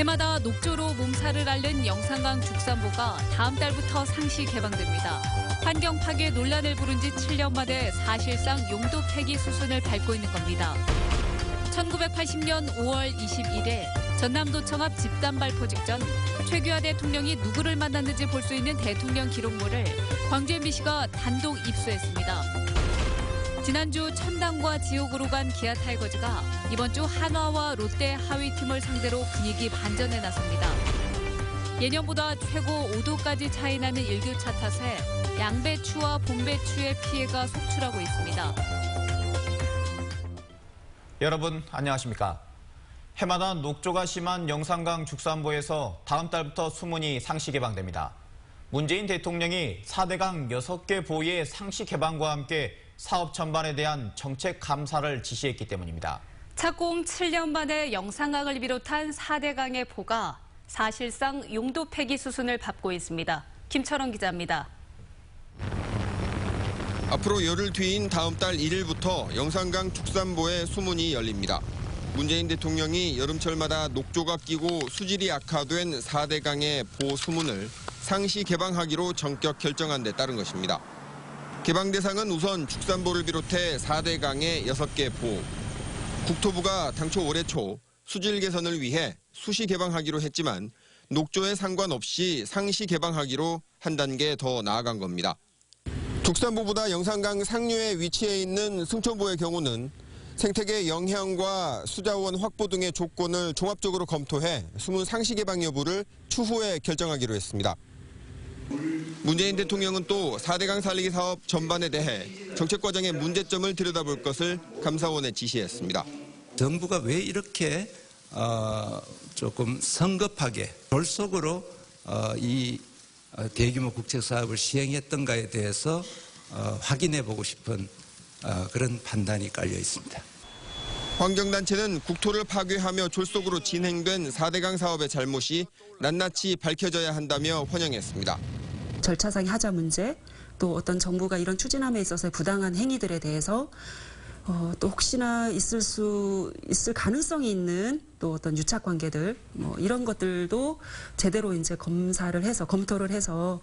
해마다 녹조로 몸살을 앓는 영산강 죽산보가 다음 달부터 상시 개방됩니다. 환경 파괴 논란을 부른 지 7년 만에 사실상 용도 폐기 수순을 밟고 있는 겁니다. 1980년 5월 20일에 전남도청 앞 집단 발포 직전 최규하 대통령이 누구를 만났는지 볼 수 있는 대통령 기록물을 광주 MBC가 단독 입수했습니다. 지난주 천당과 지옥으로 간 기아 타이거즈가 이번 주 한화와 롯데 하위팀을 상대로 분위기 반전에 나섭니다. 예년보다 최고 5도까지 차이 나는 일교차 탓에 양배추와 봄배추의 피해가 속출하고 있습니다. 여러분 안녕하십니까? 해마다 녹조가 심한 영산강 죽산보에서 다음 달부터 수문이 상시 개방됩니다. 문재인 대통령이 4대강 6개 보의 상시 개방과 함께 사업 전반에 대한 정책 감사를 지시했기 때문입니다. 착공 7년 만에 영산강을 비롯한 4대강의 보가 사실상 용도 폐기 수순을 밟고 있습니다. 김철원 기자입니다. 앞으로 열흘 뒤인 다음 달 1일부터 영산강 죽산보에 수문이 열립니다. 문재인 대통령이 여름철마다 녹조가 끼고 수질이 악화된 4대강의 보 수문을 상시 개방하기로 전격 결정한 데 따른 것입니다. 개방 대상은 우선 죽산보를 비롯해 4대강의 6개 보. 국토부가 당초 올해 초 수질 개선을 위해 수시 개방하기로 했지만 녹조에 상관없이 상시 개방하기로 한 단계 더 나아간 겁니다. 죽산보보다 영산강 상류에 위치해 있는 승천보의 경우는 생태계 영향과 수자원 확보 등의 조건을 종합적으로 검토해 수문 상시 개방 여부를 추후에 결정하기로 했습니다. 문재인 대통령은 또 4대강 살리기 사업 전반에 대해 정책 과정의 문제점을 들여다볼 것을 감사원에 지시했습니다. 정부가 왜 이렇게 조금 성급하게 졸속으로 이 대규모 국책 사업을 시행했던가에 대해서 확인해보고 싶은 그런 판단이 깔려 있습니다. 환경단체는 국토를 파괴하며 졸속으로 진행된 4대강 사업의 잘못이 낱낱이 밝혀져야 한다며 환영했습니다. 절차상의 하자 문제, 또 어떤 정부가 이런 추진함에 있어서의 부당한 행위들에 대해서 또 혹시나 있을 가능성이 있는 또 어떤 유착 관계들 이런 것들도 제대로 이제 검토를 해서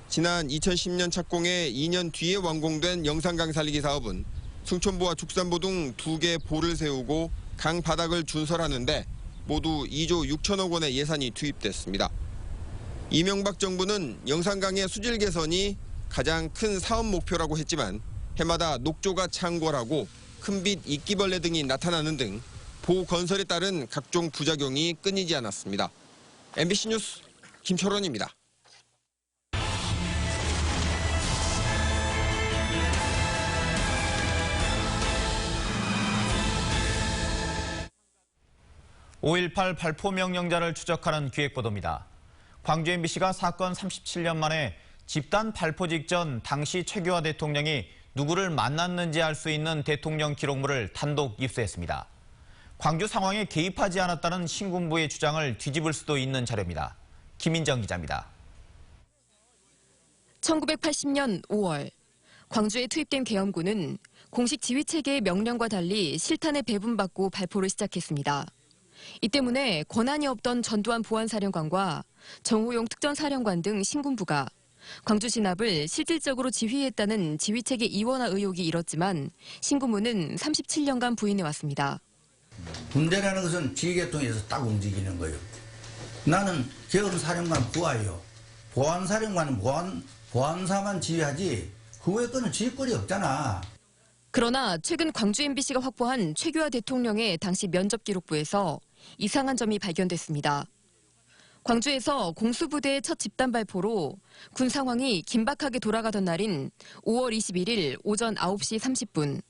지난 2010년 착공해 2년 뒤에 완공된 영산강 살리기 사업은 승천보와 죽산보 등 2개 보를 세우고 강 바닥을 준설하는데 모두 2조 6천억 원의 예산이 투입됐습니다. 이명박 정부는 영산강의 수질 개선이 가장 큰 사업 목표라고 했지만 해마다 녹조가 창궐하고 큰빛 이끼벌레 등이 나타나는 등 보 건설에 따른 각종 부작용이 끊이지 않았습니다. MBC 뉴스 김철원입니다. (5.18) 발포 명령자를 추적하는 기획보도입니다. 광주 MBC가 사건 37년 만에 집단 발포 직전 당시 최규하 대통령이 누구를 만났는지 알 수 있는 대통령 기록물을 단독 입수했습니다. 광주 상황에 개입하지 않았다는 신군부의 주장을 뒤집을 수도 있는 자료입니다. 김인정 기자입니다. 1980년 5월 광주에 투입된 계엄군은 공식 지휘체계의 명령과 달리 실탄에 배분받고 발포를 시작했습니다. 이 때문에 권한이 없던 전두환 보안사령관과 정호용 특전사령관 등 신군부가 광주 진압을 실질적으로 지휘했다는 지휘체계 이원화 의혹이 일었지만 신군부는 37년간 부인해왔습니다. 군대라는 것은 지휘계통에서 딱 움직이는 거예요. 나는 계엄사령관 부하예요. 보안사령관은 보안사만 지휘하지 그 외 거는 지휘권이 없잖아. 그러나 최근 광주 MBC가 확보한 최규하 대통령의 당시 면접 기록부에서 이상한 점이 발견됐습니다. 광주에서 공수부대의 첫 집단 발포로 군 상황이 긴박하게 돌아가던 날인 5월 21일 오전 9시 30분.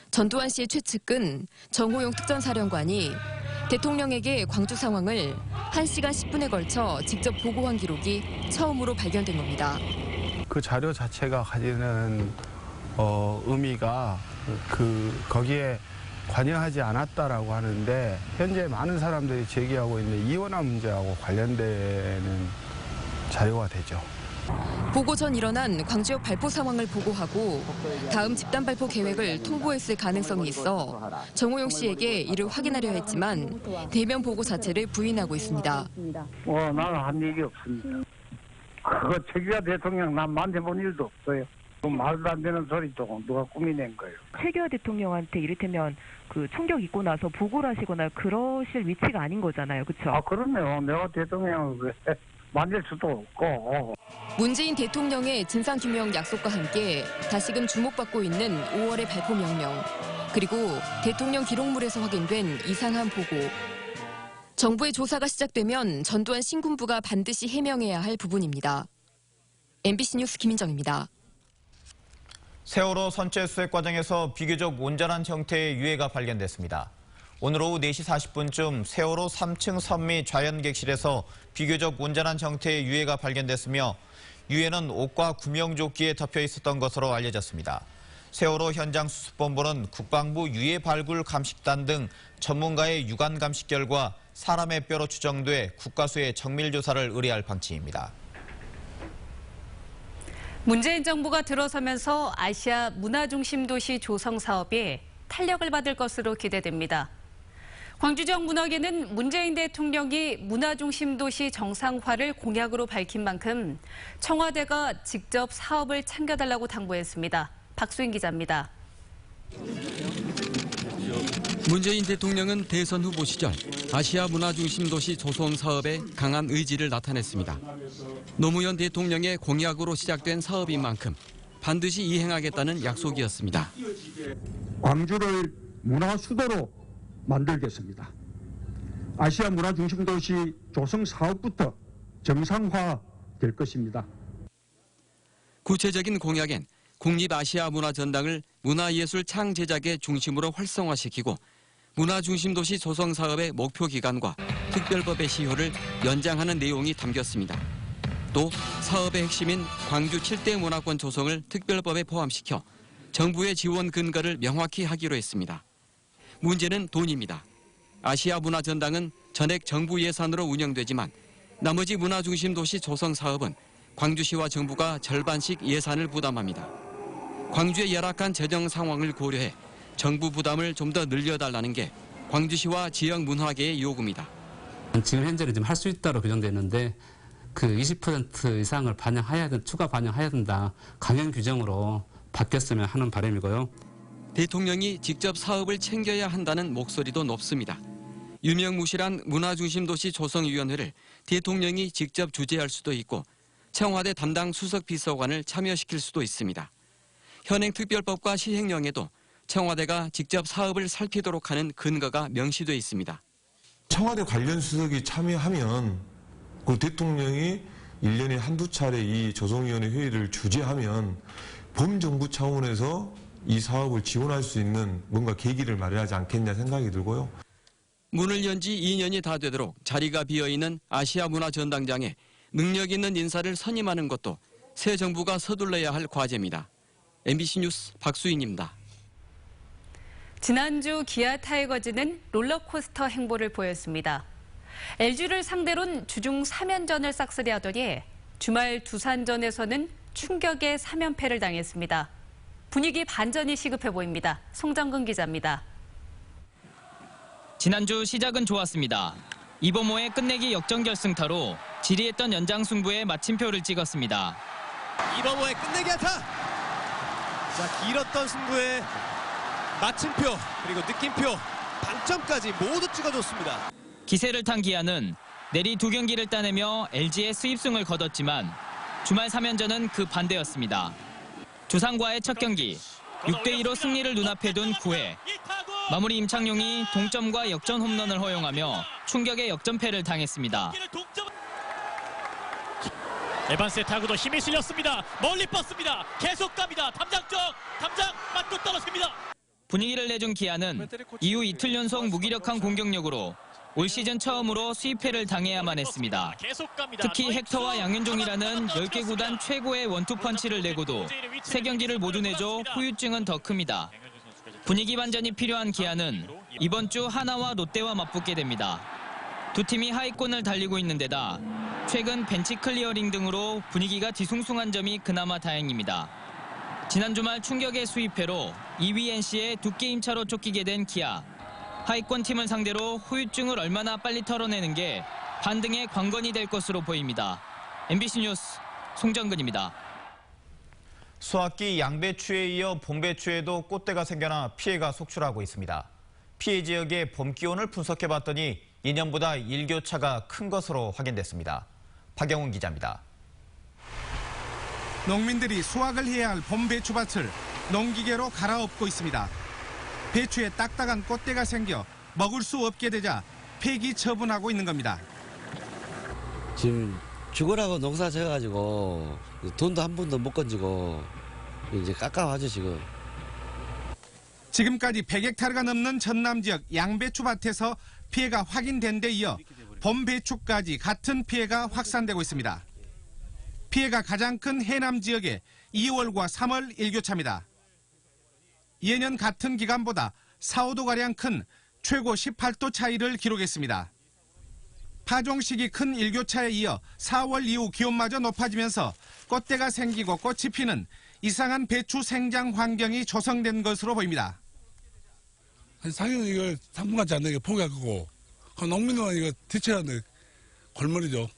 전두환 씨의 최측근 정호용 특전사령관이 대통령에게 광주 상황을 1시간 10분에 걸쳐 직접 보고한 기록이 처음으로 발견된 겁니다. 그 자료 자체가 가지는 의미가 거기에 관여하지 않았다라고 하는데 현재 많은 사람들이 제기하고 있는 이원화 문제하고 관련되는 자료가 되죠. 보고 전 일어난 광주역 발포 상황을 보고하고 다음 집단 발포 계획을 통보했을 가능성이 있어 정호용 씨에게 이를 확인하려 했지만 대면 보고 자체를 부인하고 있습니다. 나는 한 얘기 없습니다. 그거 최규하 대통령 난 만져본 일도 없어요. 그 말도 안 되는 소리도 누가 꾸미낸 거예요. 최규하 대통령한테 이를테면 그 총격 있고 나서 보고를 하시거나 그러실 위치가 아닌 거잖아요. 그렇죠? 그렇네요. 내가 대통령을 왜 만질 수도 없고. 문재인 대통령의 진상규명 약속과 함께 다시금 주목받고 있는 5월의 발포 명령, 그리고 대통령 기록물에서 확인된 이상한 보고. 정부의 조사가 시작되면 전두환 신군부가 반드시 해명해야 할 부분입니다. MBC 뉴스 김민정입니다. 세월호 선체 수색 과정에서 비교적 온전한 형태의 유해가 발견됐습니다. 오늘 오후 4시 40분쯤 세월호 3층 선미 좌연객실에서 비교적 온전한 형태의 유해가 발견됐으며 유해는 옷과 구명조끼에 덮여 있었던 것으로 알려졌습니다. 세월호 현장 수습본부는 국방부 유해 발굴 감식단 등 전문가의 유관 감식 결과 사람의 뼈로 추정돼 국과수의 정밀 조사를 의뢰할 방침입니다. 문재인 정부가 들어서면서 아시아 문화중심 도시 조성 사업이 탄력을 받을 것으로 기대됩니다. 광주지역 문화계는 문재인 대통령이 문화중심 도시 정상화를 공약으로 밝힌 만큼 청와대가 직접 사업을 챙겨달라고 당부했습니다. 박수인 기자입니다. 문재인 대통령은 대선 후보 시절 아시아 문화중심 도시 조성 사업에 강한 의지를 나타냈습니다. 노무현 대통령의 공약으로 시작된 사업인 만큼 반드시 이행하겠다는 약속이었습니다. 광주를 문화 수도로 만들겠습니다. 아시아 문화중심 도시 조성 사업부터 정상화될 것입니다. 구체적인 공약엔 국립아시아문화전당을 문화예술 창제작의 중심으로 활성화시키고 문화중심도시 조성 사업의 목표 기간과 특별법의 시효를 연장하는 내용이 담겼습니다. 또 사업의 핵심인 광주 7대 문화권 조성을 특별법에 포함시켜 정부의 지원 근거를 명확히 하기로 했습니다. 문제는 돈입니다. 아시아문화전당은 전액 정부 예산으로 운영되지만 나머지 문화중심도시 조성 사업은 광주시와 정부가 절반씩 예산을 부담합니다. 광주의 열악한 재정 상황을 고려해 정부 부담을 좀 더 늘려달라는 게 광주시와 지역 문화계의 요구입니다. 지금 현재는 좀 할 수 있다로 규정됐는데 그 20% 이상을 추가 반영해야 된다. 강행 규정으로 바뀌었으면 하는 바람이고요. 대통령이 직접 사업을 챙겨야 한다는 목소리도 높습니다. 유명무실한 문화중심도시 조성위원회를 대통령이 직접 주재할 수도 있고 청와대 담당 수석 비서관을 참여시킬 수도 있습니다. 현행특별법과 시행령에도 청와대가 직접 사업을 살피도록 하는 근거가 명시돼 있습니다. 청와대 관련 수석이 참여하면 그 대통령이 1년에 한두 차례 이 조성위원회 회의를 주재하면 범정부 차원에서 이 사업을 지원할 수 있는 뭔가 계기를 마련하지 않겠냐 생각이 들고요. 문을 연 지 2년이 다 되도록 자리가 비어있는 아시아문화전당장에 능력 있는 인사를 선임하는 것도 새 정부가 서둘러야 할 과제입니다. MBC 뉴스 박수인입니다. 지난주 기아 타이거즈는 롤러코스터 행보를 보였습니다. LG를 상대로는 주중 3연전을 싹쓸이하더니 주말 두산전에서는 충격의 3연패를 당했습니다. 분위기 반전이 시급해 보입니다. 송정근 기자입니다. 지난주 시작은 좋았습니다. 이범호의 끝내기 역전결승타로 지리했던 연장 승부에 마침표를 찍었습니다. 이범호의 끝내기 안타! 자, 길었던 승부에 마침표 그리고 느낌표 방점까지 모두 찍어줬습니다. 기세를 탄 기아는 내리 2경기를 따내며 LG의 수입승을 거뒀지만 주말 3연전은 그 반대였습니다. 두산과의 첫 경기 6대2로 승리를 눈앞에 둔 9회 마무리 임창용이 동점과 역전 홈런을 허용하며 충격의 역전패를 당했습니다. 에반스의 타구도 힘이 실렸습니다. 멀리 뻗습니다. 계속 갑니다. 담장 쪽 담장 맞고 떨어집니다. 분위기를 내준 기아는 이후 이틀 연속 무기력한 공격력으로 올 시즌 처음으로 수입패를 당해야만 했습니다. 특히 헥터와 양윤종이라는 10개 구단 최고의 원투펀치를 내고도 3경기를 모두 내줘 후유증은 더 큽니다. 분위기 반전이 필요한 기아는 이번 주 하나와 롯데와 맞붙게 됩니다. 두 팀이 하위권을 달리고 있는 데다 최근 벤치 클리어링 등으로 분위기가 뒤숭숭한 점이 그나마 다행입니다. 지난 주말 충격의 수입회로 2위 NC에 2게임 차로 쫓기게 된 기아. 하위권 팀을 상대로 후유증을 얼마나 빨리 털어내는 게 반등의 관건이 될 것으로 보입니다. MBC 뉴스 송정근입니다. 수확기 양배추에 이어 봄배추에도 꽃대가 생겨나 피해가 속출하고 있습니다. 피해 지역의 봄 기온을 분석해봤더니 예년보다 일교차가 큰 것으로 확인됐습니다. 박영훈 기자입니다. 농민들이 수확을 해야 할 봄배추밭을 농기계로 갈아엎고 있습니다. 배추에 딱딱한 꽃대가 생겨 먹을 수 없게 되자 폐기 처분하고 있는 겁니다. 지금 죽으라고 농사 지어가지고 돈도 한 푼도 못 건지고 이제 깝깝하죠 지금. 지금까지 100헥타르가 넘는 전남 지역 양배추밭에서 피해가 확인된 데 이어 봄배추까지 같은 피해가 확산되고 있습니다. 피해가 가장 큰 해남 지역의 2월과 3월 일교차입니다. 예년 같은 기간보다 4, 5도가량 큰 최고 18도 차이를 기록했습니다. 파종식이 큰 일교차에 이어 4월 이후 기온마저 높아지면서 꽃대가 생기고 꽃이 피는 이상한 배추 생장 환경이 조성된 것으로 보입니다. 상인은 이걸 당분간치 않는 게 포기할 거고 농민은 이거 대체하는 골머리죠.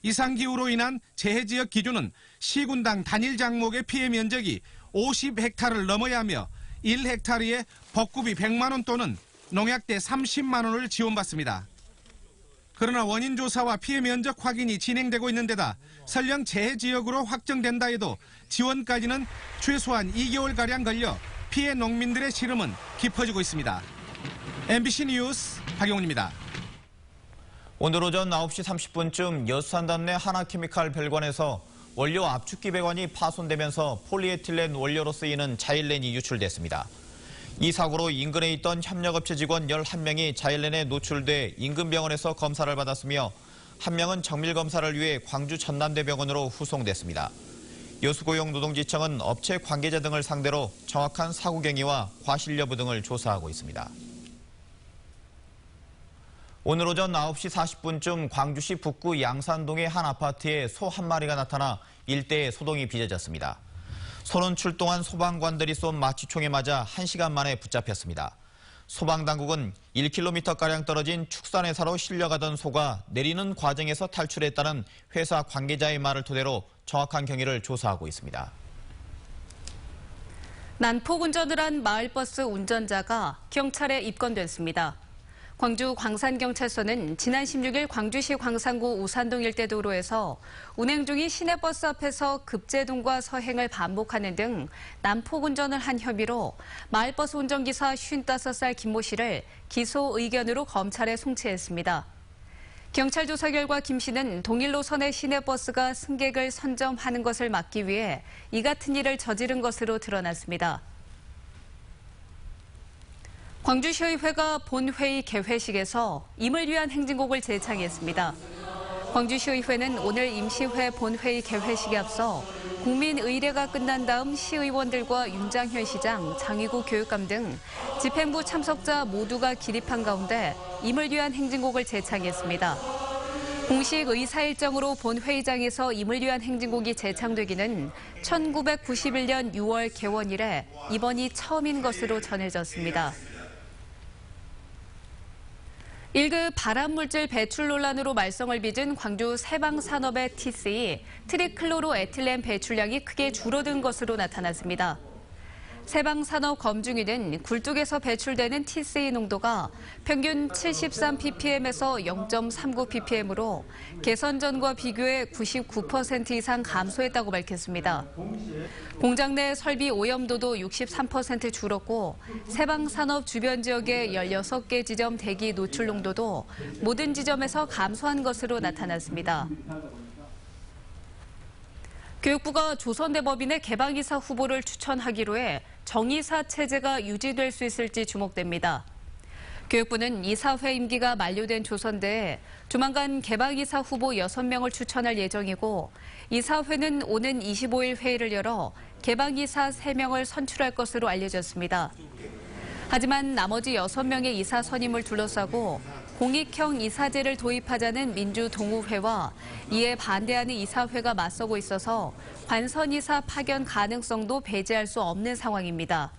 이상기후로 인한 재해지역 기준은 시군당 단일 작목의 피해 면적이 50헥타르를 넘어야 하며 1헥타르에 벚구비 100만 원 또는 농약대 30만 원을 지원받습니다. 그러나 원인 조사와 피해 면적 확인이 진행되고 있는 데다 설령 재해 지역으로 확정된다 해도 지원까지는 최소한 2개월가량 걸려 피해 농민들의 시름은 깊어지고 있습니다. MBC 뉴스 박용훈입니다. 오늘 오전 9시 30분쯤 여수산단 내 하나케미칼 별관에서 원료 압축기 배관이 파손되면서 폴리에틸렌 원료로 쓰이는 자일렌이 유출됐습니다. 이 사고로 인근에 있던 협력업체 직원 11명이 자일렌에 노출돼 인근 병원에서 검사를 받았으며 한 명은 정밀검사를 위해 광주 전남대병원으로 후송됐습니다. 여수고용노동지청은 업체 관계자 등을 상대로 정확한 사고 경위와 과실 여부 등을 조사하고 있습니다. 오늘 오전 9시 40분쯤 광주시 북구 양산동의 한 아파트에 소 한 마리가 나타나 일대에 소동이 빚어졌습니다. 소는 출동한 소방관들이 쏜 마취총에 맞아 1시간 만에 붙잡혔습니다. 소방당국은 1km가량 떨어진 축산회사로 실려가던 소가 내리는 과정에서 탈출했다는 회사 관계자의 말을 토대로 정확한 경위를 조사하고 있습니다. 난폭 운전을 한 마을버스 운전자가 경찰에 입건됐습니다. 광주 광산경찰서는 지난 16일 광주시 광산구 오산동 일대 도로에서 운행 중인 시내버스 앞에서 급제동과 서행을 반복하는 등 난폭 운전을 한 혐의로 마을버스 운전기사 55살 김모 씨를 기소 의견으로 검찰에 송치했습니다. 경찰 조사 결과 김 씨는 동일 노선의 시내버스가 승객을 선점하는 것을 막기 위해 이 같은 일을 저지른 것으로 드러났습니다. 광주시의회가 본회의 개회식에서 임을 위한 행진곡을 제창했습니다. 광주시의회는 오늘 임시회 본회의 개회식에 앞서 국민의례가 끝난 다음 시의원들과 윤장현 시장, 장희구 교육감 등 집행부 참석자 모두가 기립한 가운데 임을 위한 행진곡을 제창했습니다. 공식 의사 일정으로 본회의장에서 임을 위한 행진곡이 제창되기는 1991년 6월 개원 이래 이번이 처음인 것으로 전해졌습니다. 1급 발암물질 배출 논란으로 말썽을 빚은 광주 세방산업의 TC, 트리클로로에틸렌 배출량이 크게 줄어든 것으로 나타났습니다. 세방산업검증위는 굴뚝에서 배출되는 TC 농도가 평균 73ppm에서 0.39ppm으로 개선 전과 비교해 99% 이상 감소했다고 밝혔습니다. 공장 내 설비 오염도도 63% 줄었고 세방산업 주변 지역의 16개 지점 대기 노출 농도도 모든 지점에서 감소한 것으로 나타났습니다. 교육부가 조선대법인의 개방이사 후보를 추천하기로 해 정이사 체제가 유지될 수 있을지 주목됩니다. 교육부는 이사회 임기가 만료된 조선대에 조만간 개방이사 후보 6명을 추천할 예정이고 이사회는 오는 25일 회의를 열어 개방이사 3명을 선출할 것으로 알려졌습니다. 하지만 나머지 6명의 이사 선임을 둘러싸고 공익형 이사제를 도입하자는 민주동우회와 이에 반대하는 이사회가 맞서고 있어서 관선이사 파견 가능성도 배제할 수 없는 상황입니다.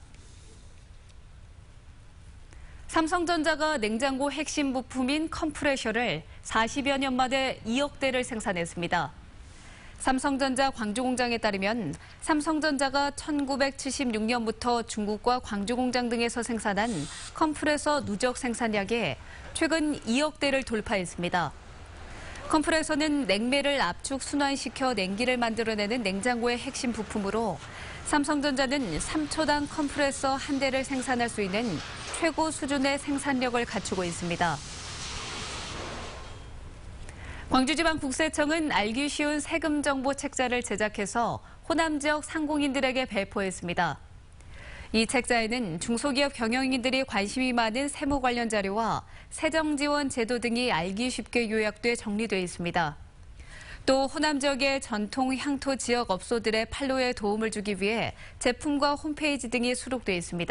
삼성전자가 냉장고 핵심 부품인 컴프레셔를 40여 년 만에 2억 대를 생산했습니다. 삼성전자 광주공장에 따르면 삼성전자가 1976년부터 중국과 광주공장 등에서 생산한 컴프레서 누적 생산량이 최근 2억 대를 돌파했습니다. 컴프레서는 냉매를 압축 순환시켜 냉기를 만들어내는 냉장고의 핵심 부품으로 삼성전자는 3초당 컴프레서 한 대를 생산할 수 있는 최고 수준의 생산력을 갖추고 있습니다. 광주지방국세청은 알기 쉬운 세금 정보 책자를 제작해서 호남 지역 상공인들에게 배포했습니다. 이 책자에는 중소기업 경영인들이 관심이 많은 세무 관련 자료와 세정 지원 제도 등이 알기 쉽게 요약돼 정리되어 있습니다. 또 호남 지역의 전통 향토 지역 업소들의 판로에 도움을 주기 위해 제품과 홈페이지 등이 수록돼 있습니다.